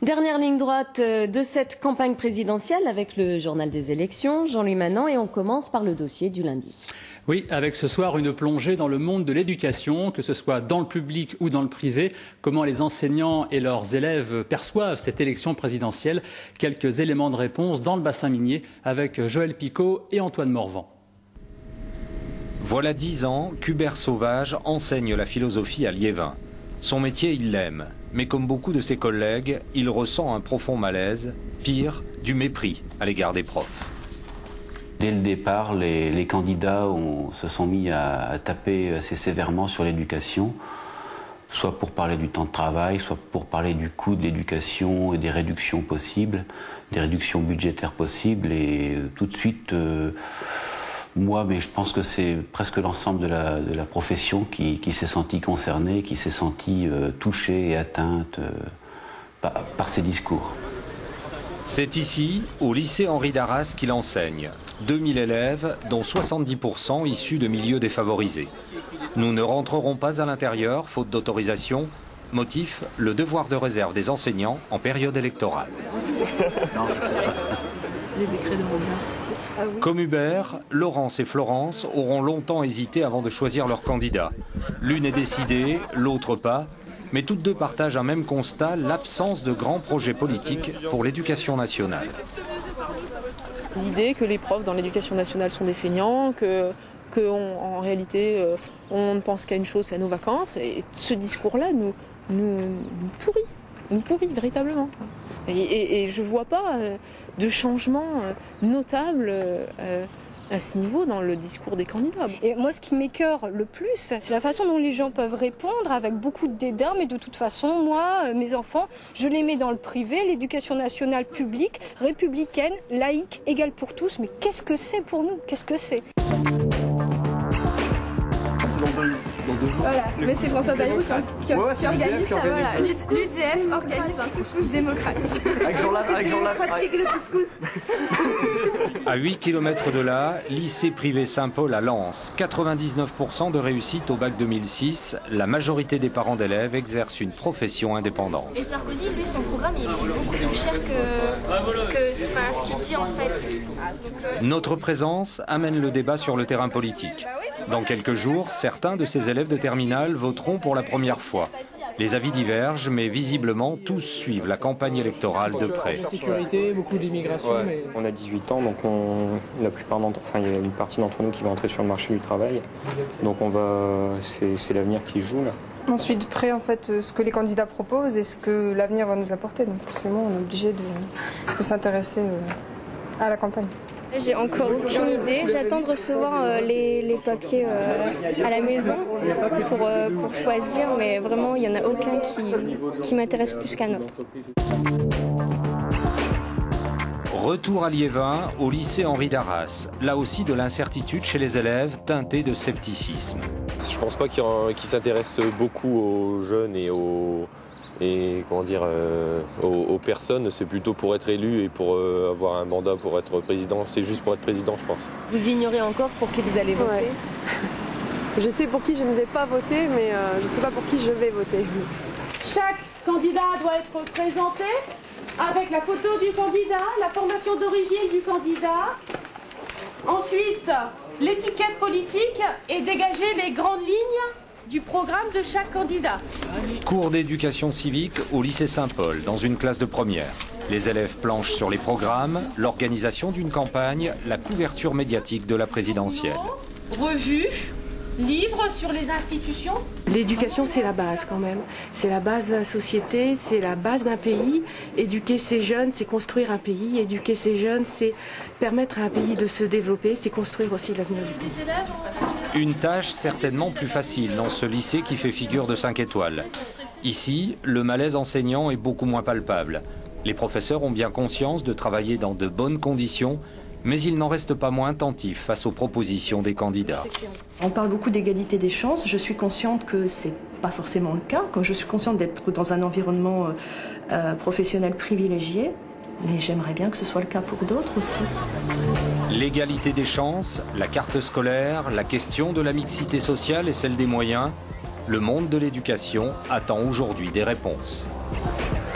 Dernière ligne droite de cette campagne présidentielle avec le journal des élections, Jean-Louis Manant, et on commence par le dossier du lundi. Oui, avec ce soir une plongée dans le monde de l'éducation, que ce soit dans le public ou dans le privé, comment les enseignants et leurs élèves perçoivent cette élection présidentielle. Quelques éléments de réponse dans le bassin minier avec Joël Picot et Antoine Morvan. Voilà 10 ans qu'Hubert Sauvage enseigne la philosophie à Liévin. Son métier, il l'aime, mais comme beaucoup de ses collègues, il ressent un profond malaise, pire, du mépris à l'égard des profs. Dès le départ, les candidats se sont mis à taper assez sévèrement sur l'éducation, soit pour parler du temps de travail, soit pour parler du coût de l'éducation et des réductions possibles, des réductions budgétaires possibles. Et tout de suite, moi, mais je pense que c'est presque l'ensemble de la profession qui s'est senti concernée, qui s'est senti touchée et atteinte par ces discours. C'est ici, au lycée Henri d'Arras, qu'il enseigne. 2000 élèves, dont 70% issus de milieux défavorisés. Nous ne rentrerons pas à l'intérieur, faute d'autorisation. Motif, le devoir de réserve des enseignants en période électorale. Comme Hubert, Laurence et Florence auront longtemps hésité avant de choisir leur candidat. L'une est décidée, l'autre pas. Mais toutes deux partagent un même constat, l'absence de grands projets politiques pour l'éducation nationale. L'idée que les profs dans l'éducation nationale sont des feignants, qu'en réalité on ne pense qu'à une chose, c'est à nos vacances. Et ce discours-là nous pourrit véritablement. Et je ne vois pas de changement notable à ce niveau dans le discours des candidats. Et moi, ce qui m'écœure le plus, c'est la façon dont les gens peuvent répondre avec beaucoup de dédain. Mais de toute façon, moi, mes enfants, je les mets dans le privé, l'éducation nationale publique, républicaine, laïque, égale pour tous. Mais qu'est-ce que c'est pour nous? Qu'est-ce que c'est? Voilà, mais c'est François Bayrou qui organise ça, voilà. L'UCF organise un couscous démocratique. Avec Jean-Las. Le couscous. À 8 km de là, lycée privé Saint-Paul à Lens. 99% de réussite au bac 2006. La majorité des parents d'élèves exercent une profession indépendante. Et Sarkozy, lui, son programme, il est beaucoup plus cher que ce qu'il dit en fait. Notre présence amène le débat sur le terrain politique. Dans quelques jours, certains de ces élèves de terminale voteront pour la première fois. Les avis divergent, mais visiblement, tous suivent la campagne électorale de près. La sécurité, beaucoup d'immigration. Ouais, mais... On a 18 ans, donc la plupart il y a une partie d'entre nous qui va entrer sur le marché du travail. Donc c'est l'avenir qui joue là. On suit de près en fait ce que les candidats proposent et ce que l'avenir va nous apporter. Donc forcément, on est obligé de s'intéresser à la campagne. J'ai encore aucune idée. J'attends de recevoir les papiers à la maison pour choisir, mais vraiment, il n'y en a aucun qui m'intéresse plus qu'un autre. Retour à Liévin, au lycée Henri d'Arras. Là aussi de l'incertitude chez les élèves, teintée de scepticisme. Je ne pense pas qu'ils s'intéressent beaucoup aux jeunes et aux personnes. C'est plutôt pour être élu et pour avoir un mandat pour être président. C'est juste pour être président, je pense. Vous ignorez encore pour qui vous allez voter? Ouais. Je sais pour qui je ne vais pas voter, mais je ne sais pas pour qui je vais voter. Chaque candidat doit être présenté avec la photo du candidat, la formation d'origine du candidat. Ensuite, l'étiquette politique et dégager les grandes lignes du programme de chaque candidat. Cours d'éducation civique au lycée Saint-Paul, dans une classe de première. Les élèves planchent sur les programmes, l'organisation d'une campagne, la couverture médiatique de la présidentielle. Revue, livre sur les institutions. L'éducation, c'est la base quand même. C'est la base de la société, c'est la base d'un pays. Éduquer ces jeunes, c'est construire un pays. Éduquer ces jeunes, c'est permettre à un pays de se développer, c'est construire aussi l'avenir du pays. Une tâche certainement plus facile dans ce lycée qui fait figure de 5 étoiles. Ici, le malaise enseignant est beaucoup moins palpable. Les professeurs ont bien conscience de travailler dans de bonnes conditions, mais ils n'en restent pas moins attentifs face aux propositions des candidats. On parle beaucoup d'égalité des chances. Je suis consciente que ce n'est pas forcément le cas. Je suis consciente d'être dans un environnement professionnel privilégié. Mais j'aimerais bien que ce soit le cas pour d'autres aussi. L'égalité des chances, la carte scolaire, la question de la mixité sociale et celle des moyens, le monde de l'éducation attend aujourd'hui des réponses.